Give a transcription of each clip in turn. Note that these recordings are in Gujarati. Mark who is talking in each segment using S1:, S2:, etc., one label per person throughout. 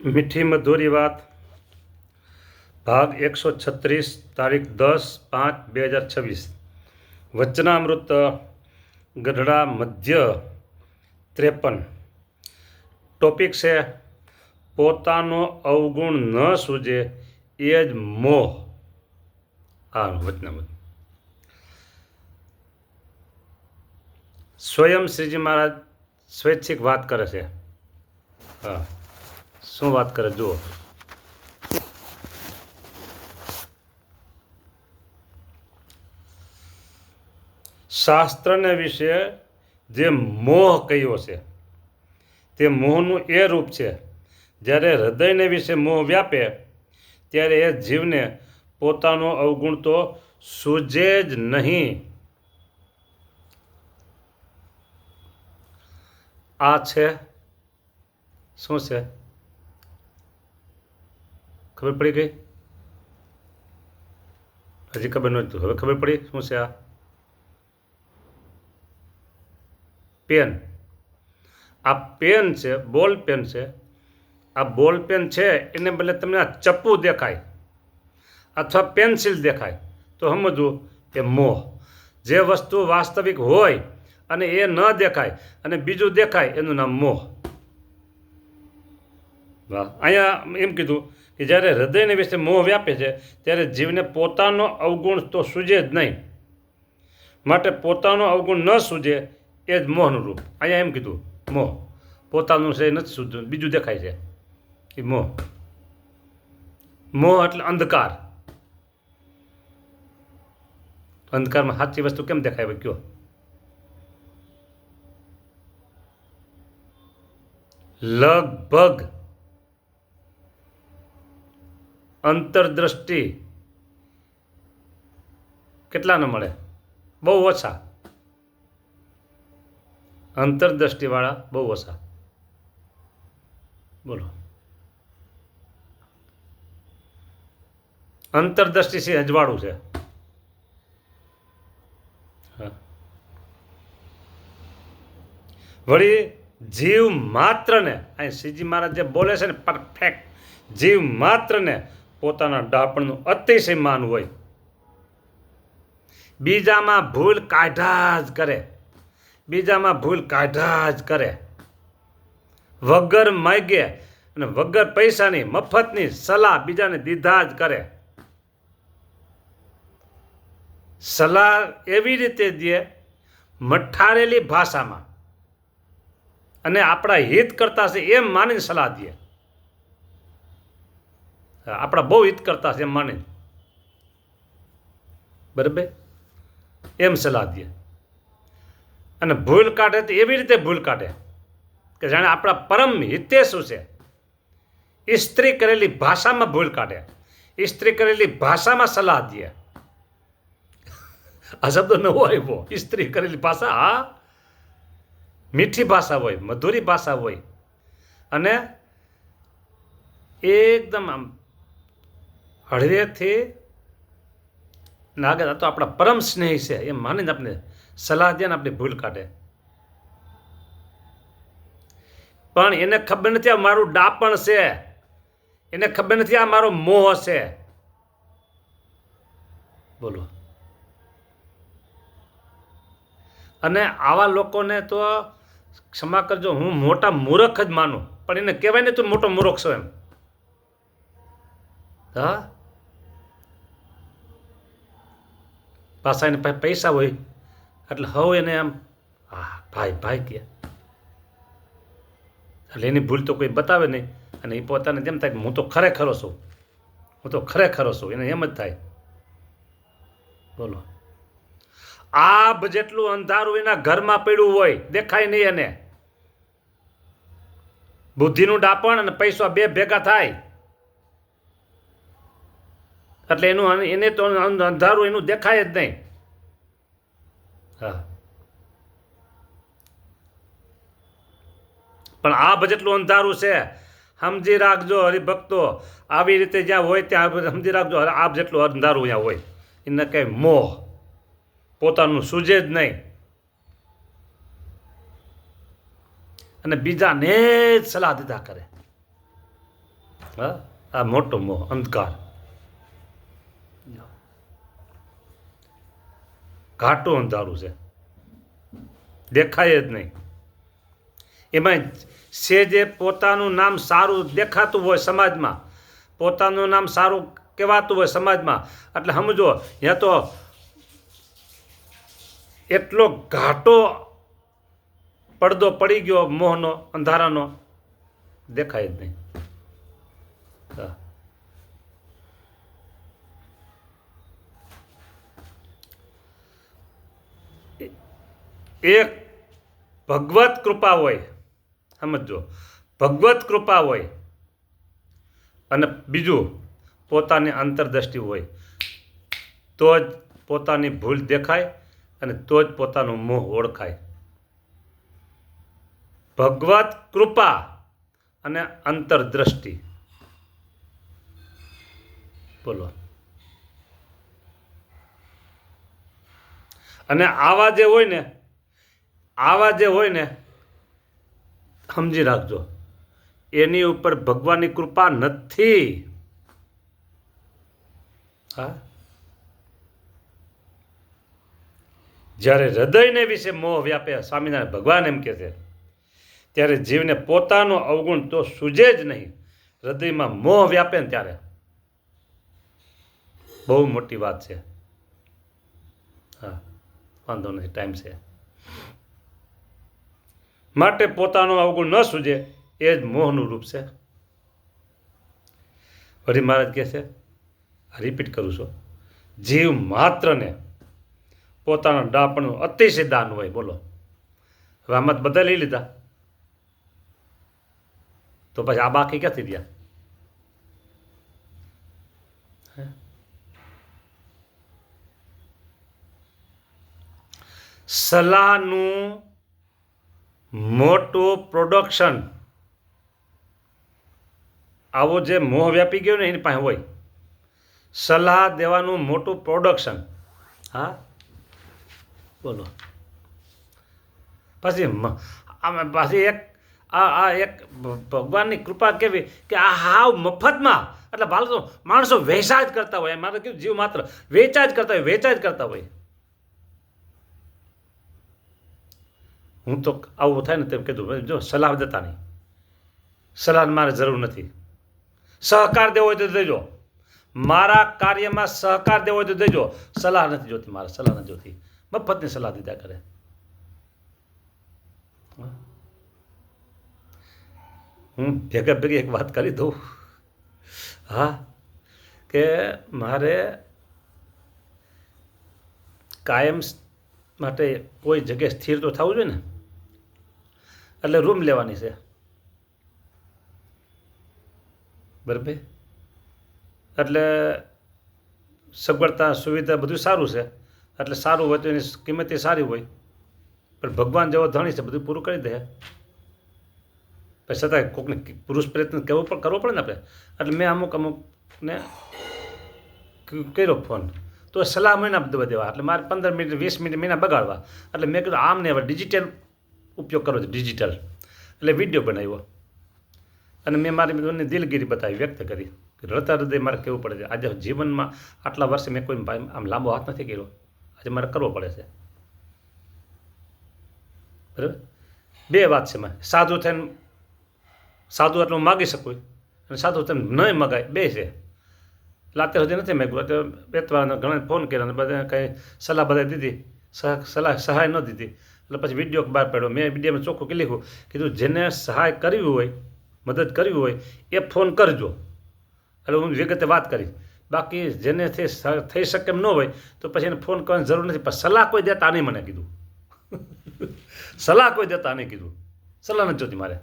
S1: મીઠી મધુરી વાત ભાગ 136 તારીખ 10/5/2026 વચનામૃત ગઢડા મધ્ય 53 ટોપિક છે પોતાનો અવગુણ ન સૂજે એ જ મોહ. આ વચનામૃત સ્વયં શ્રીજી મહારાજ સ્વૈચ્છિક વાત કરે છે. હા, શું વાત કરે જુઓ. શાસ્ત્રને વિશે જે મોહ કહ્યો છે તે મોહનું એ રૂપ છે જ્યારે હૃદયને વિશે મોહ વ્યાપે ત્યારે એ જીવને પોતાનો અવગુણ તો સૂજે જ નહીં. આ છે શું છે? ખબર પડી ગઈ? હજી ખબર નહોતું, હવે ખબર પડી શું છે? આ પેન. આ પેન છે, બોલ પેન છે. આ બોલ પેન છે એને બદલે તમને આ ચપ્પુ દેખાય અથવા પેન્સિલ દેખાય તો સમજવું કે મોહ. જે વસ્તુ વાસ્તવિક હોય અને એ ન દેખાય અને બીજું દેખાય એનું નામ મોહ. વાહ. અહીંયા એમ કીધું કે જ્યારે હૃદયને વિશે મોહ વ્યાપે છે ત્યારે જીવને પોતાનો અવગુણ તો સૂજે જ નહીં. માટે પોતાનો અવગુણ ન સૂજે એ જ મોહનું રૂપ. અહીંયા એમ કીધું મોહ પોતાનું છે નથી સૂજતું, બીજું દેખાય છે એ મોહ. મોહ એટલે અંધકાર. અંધકારમાં સાચી વસ્તુ કેમ દેખાય હોય કયો? લગભગ અંતરદ્રષ્ટિ કેટલાને મળે? બહુ ઓછા. અંતરદ્રષ્ટિવાળા બહુ ઓછા. બોલો. અંતરદ્રષ્ટિ છે અજવાળું છે. વળી જીવ માત્રને અહીં શ્રીજી મહારાજ જે બોલે છે ને પરફેક્ટ, જીવ માત્રને પોતાના ડાપણનું અતિશય માન હોય. બીજામાં ભૂલ કાઢ્યા જ કરે, બીજામાં ભૂલ કાઢ્યા જ કરે. વગર માગે અને વગર પૈસાની મફતની સલાહ બીજાને દીધા જ કરે. સલાહ એવી રીતે દે મઠારેલી ભાષામાં અને આપણા હિત કરતા છે એમ માનીને સલાહ દે. આપણા બહુ હિત કરતા છે એમ માનીને, બરાબર એમ સલાહ દે. અને ભૂલ કાઢે તો એવી રીતે ભૂલ કાઢે કે જાણે આપણા પરમ હિતેશુ છે. ઇસ્ત્રી કરેલી ભાષામાં ભૂલ કાઢે, ઇસ્ત્રી કરેલી ભાષામાં સલાહ દે. આ શબ્દ નવો આવ્યો, ઇસ્ત્રી કરેલી ભાષા. હા, મીઠી ભાષા હોય, મધુરી ભાષા હોય અને એકદમ આમ હળવેથી નાગે તો આપણા પરમ સ્નેહી છે એમ માનીને આપણે સલાહ દે ને આપણી ભૂલ કાઢે. પણ એને ખબર નથી આ મારું ડાપણ છે, એને ખબર નથી આ મારો મોહ છે. બોલો. અને આવા લોકોને તો ક્ષમા કરજો, હું મોટા મૂર્ખ જ માનું, પણ એને કહેવાય ને તું મોટો મૂર્ખ છો એમ. હા, પાછા એને પૈસા હોય એટલે હવે એને આમ હા ભાઈ ભાઈ કહે એટલે એની ભૂલ તો કોઈ બતાવે નહીં અને એ પોતાને જેમ થાય કે હું તો ખરેખરો છું, હું તો ખરેખરો છું, એને એમ જ થાય. બોલો. આભ જેટલું અંધારું એના ઘરમાં પડ્યું હોય, દેખાય નહીં એને. બુદ્ધિનું ડાપણ અને પૈસા બે ભેગા થાય એટલે એનું એને તો અંધારું એનું દેખાય જ નહીં. હા, પણ આભ જેટલું અંધારું છે. સમજી રાખજો હરિભક્તો, આવી રીતે જ્યાં હોય ત્યાં સમજી રાખજો આભ જેટલું અંધારું ત્યાં હોય. એને કહે મોહ, પોતાનું સૂજે જ નહીં અને બીજાને જ સલાહ દીધા કરે. હા, આ મોટો મોહ, અંધકાર, ઘાટું અંધારું છે, દેખાય જ નહીં. એમાં છે જે પોતાનું નામ સારું દેખાતું હોય સમાજમાં, પોતાનું નામ સારું કહેવાતું હોય સમાજમાં, એટલે સમજો ત્યાં તો એટલો ઘાટો પડદો પડી ગયો મોહનો, અંધારાનો, દેખાય જ નહીં. એક ભગવત કૃપા હોય, સમજો, ભગવત કૃપા હોય, અને બીજું પોતાની અંતરદ્રષ્ટિ હોય, તો જ પોતાની ભૂલ દેખાય અને તો જ પોતાનો મોહ ઓળખાય. ભગવત કૃપા અને અંતરદ્રષ્ટિ, બોલો. અને આવા જે હોય ને સમજી રાખજો, એની ઉપર ભગવાનની કૃપા નથી. હા, જ્યારે હૃદયને વિશે મોહ વ્યાપે, સ્વામિનારાયણ ભગવાન એમ કહે છે, ત્યારે જીવને પોતાનો અવગુણ તો સૂજે જ નહીં. હૃદયમાં મોહ વ્યાપે ને ત્યારે બહુ મોટી વાત છે. હા, વાંધો નથી, ટાઈમ છે. માટે પોતાનો અવગુણ ન સૂજે એ જ મોહનું રૂપ છે. હરિ મહારાજ કહે છે, રિપીટ કરું છું, જીવ માત્રને પોતાના ડાપણનું અતિશય દાન હોય. બોલો, હવે આમાં બધા લઈ લીધા તો પછી આ બાકી ક્યાંથી રહ્યા? સલાહનું મોટું પ્રોડક્શન, આવો જે મોહ વ્યાપી ગયો ને એની પાસે હોય, સલાહ દેવાનું મોટું પ્રોડક્શન. હા, બોલો. પાછી એક એક ભગવાનની કૃપા કેવી કે આ હાવ મફતમાં, એટલે માણસો વેચા જ કરતા હોય. મારે કેવું, જીવ માત્ર વેચા જ કરતા હોય. હું તો આવું થાય ને તેમ કીધું, જો સલાહ દેતા નહીં, સલાહ મારે જરૂર નથી. સહકાર દેવો હોય તો દેજો, મારા કાર્યમાં સહકાર દેવો હોય તો દેજો. સલાહ નથી જોતી, મારે સલાહ નથી જોતી. મફતની સલાહ દીધા કરે. હું ભેગી એક વાત કરી દઉં. હા, કે મારે કાયમ માટે કોઈ જગ્યાએ સ્થિર તો થવું જોઈએ ને, એટલે રૂમ લેવાની છે, બરાબર. એટલે સગવડતા, સુવિધા બધું સારું છે, એટલે સારું હોય તો એની કિંમત સારી હોય. પણ ભગવાન જેવો ધણી છે, બધું પૂરું કરી દે. પછી છતાં કોઈકને પુરુષ પ્રયત્ન કરવો પડે ને આપણે. એટલે મેં અમુકને કર્યો ફોન, તો સલાહ મહિના દેવા. એટલે મારે 15 મિનિટ 20 મિનિટ મહિના બગાડવા. એટલે મેં કીધું આમને હવે ડિજિટલ ઉપયોગ કરવો છે, ડિજિટલ. એટલે વિડીયો બનાવ્યો અને મેં મારી દિલગીરી બતાવી, વ્યક્ત કરી. રડતા હૃદય મારે કહેવું પડે છે. આજે જીવનમાં આટલા વર્ષે મેં કોઈ આમ લાંબો હાથ નથી કર્યો, આજે મારે કરવો પડે છે. બરાબર. બે વાત છે. સાધુ થઈને, સાધુ એટલે હું માગી શકું, અને સાધુ થઈને નહીં મગાય, બે છે. એટલે અત્યાર સુધી નથી માગ્યું. અત્યારે બે ત્રણ ઘણા ફોન કર્યા અને બધા કંઈ સલાહ બધા દીધી, સહાય ન દીધી. એટલે પછી વિડીયો બહાર પાડ્યો. મેં વિડીયોમાં ચોખ્ખું કીધું જેને સહાય કરવી હોય, મદદ કરવી હોય એ ફોન કરજો. એટલે હું વિગતે વાત કરી. બાકી જેનેથી થઈ શકે એમ ન હોય તો પછી એને ફોન કરવાની જરૂર નથી. પણ સલાહ કોઈ દેતા નહીં, મને કીધું. સલાહ કોઈ દેતા નહીં કીધું. સલાહ નથી જોતી મારે.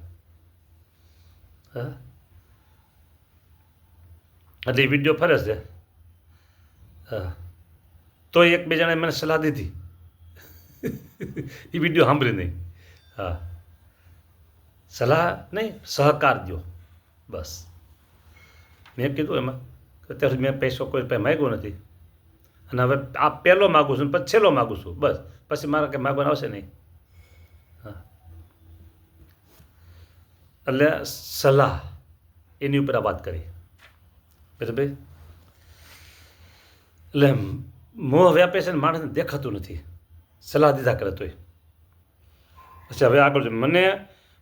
S1: હા, એટલે એ વિડીયો ફરે છે. હા, તો એકબીજાને મને સલાહ દીધી. એ વિડીયો સાંભળી નહીં. હા, સલાહ નહીં, સહકાર દો, બસ. મેં કીધું એમાં અત્યાર સુધી મેં પૈસો કોઈ પાસે માગ્યો નથી, અને હવે આ પહેલો માગું છું, પછી છેલ્લો માગું છું, બસ. પછી મારે કંઈ માગવાનું આવશે નહીં. હા, એટલે સલાહ એની ઉપર આ વાત કરી બરાબર. એટલે મોહ વ્યાપે છે ને માણસને દેખાતું નથી, સલાહ દીધા કરે તોય. પછી હવે આગળ મને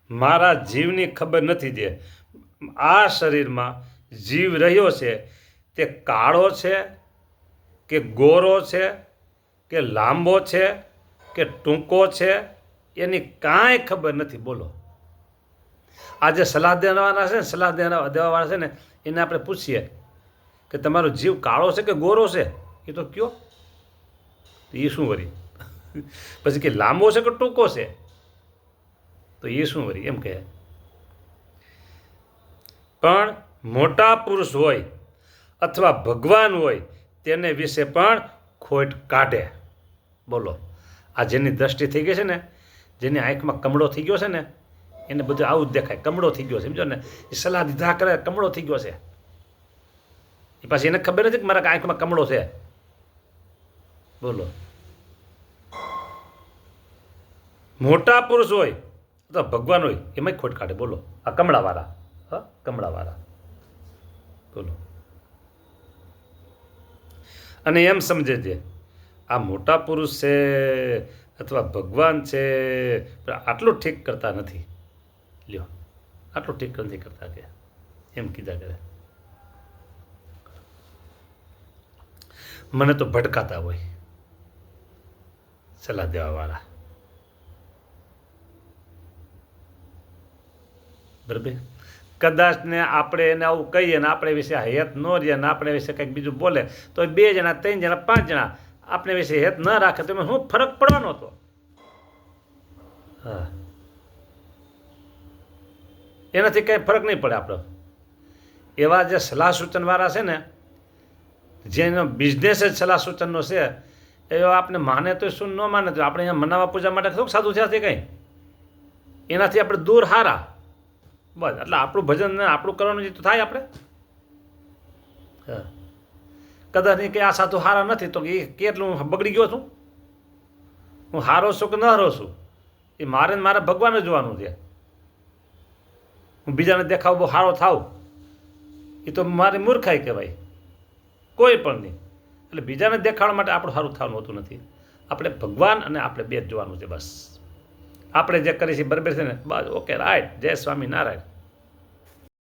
S1: મારા જીવની ખબર નથી જે આ શરીરમાં જીવ રહ્યો છે તે કાળો છે કે ગોરો છે કે લાંબો છે કે ટૂંકો છે, એની કાંઈ ખબર નથી. બોલો, આ જે સલાહ દેવાના છે ને, સલાહ દેવાવાળા છે ને, એને આપણે પૂછીએ કે તમારો જીવ કાળો છે કે ગોરો છે, એ તો કયો. તો એ શું વળી? પછી કે લાંબો છે કે ટૂંકો છે, તો એ શું વળી એમ કહે. પણ મોટા પુરુષ હોય અથવા ભગવાન હોય તેને વિશે પણ ખોટ કાઢે. બોલો, આ જેની દ્રષ્ટિ થઈ ગઈ છે ને, જેની આંખમાં કમળો થઈ ગયો છે ને, એને બધું આવું જ દેખાય, કમળો થઈ ગયો છે, સમજો ને. એ સલાહ દીધા કરે કમળો થઈ ગયો છે, એ પાછી એને ખબર નથી કે મારા આંખમાં કમળો છે. બોલો, મોટા પુરુષ હોય અથવા ભગવાન હોય એમાં ખોટ કાઢે. બોલો, આ કમળાવાળા, હા કમળાવાળા. બોલો, અને એમ સમજે છે આ મોટા પુરુષ છે અથવા ભગવાન છે, આટલું ઠીક કરતા નથી. લ્યો, આટલું ઠીક નથી કરતા કે એમ કીધા કરે. મને તો ભટકાતા હોય સલાહ દેવાવાળા, બરાબર. કદાચ ને આપણે એને આવું કહીએ ને આપણે વિશે હેત ન રહે ને આપણે વિશે કંઈક બીજું બોલે તો 2 જણા 3 જણા 5 જણા આપણે વિશે હેત ન રાખે તો એમાં શું ફરક પડવાનો હતો? હા, એનાથી કંઈ ફરક નહીં પડે આપણો. એવા જે સલાહ સૂચનવાળા છે ને, જેનો બિઝનેસ જ સલાહ સૂચનનો છે, એવા આપણે માને તો શું, ન માને તો આપણે અહીંયા મનાવા પૂજા માટે થોડુંક સાધુ થયા છે કંઈ, એનાથી આપણે દૂર હારા. બસ, એટલે આપણું ભજન ને આપણું કરવાનું જે તો થાય આપણે. હા, કદાચ નહીં કે આ સાધુ હારા નથી તો એ કેટલું બગડી ગયો છું, હું હારો છું કે ન હારો છું, એ મારે ને મારે ભગવાન જ જોવાનું છે. હું બીજાને દેખાવ બહુ સારો થાવ એ તો મારી મૂર્ખાઈ કહેવાય, કોઈ પણ નહીં. એટલે બીજાને દેખાડવા માટે આપણું સારું થવાનું હોતું નથી. આપણે ભગવાન અને આપણે બે જ જોવાનું છે બસ. આપણે જે કરીએ છીએ બરાબર છે ને, બસ ઓકે રાઈટ, જય સ્વામિનારાયણ.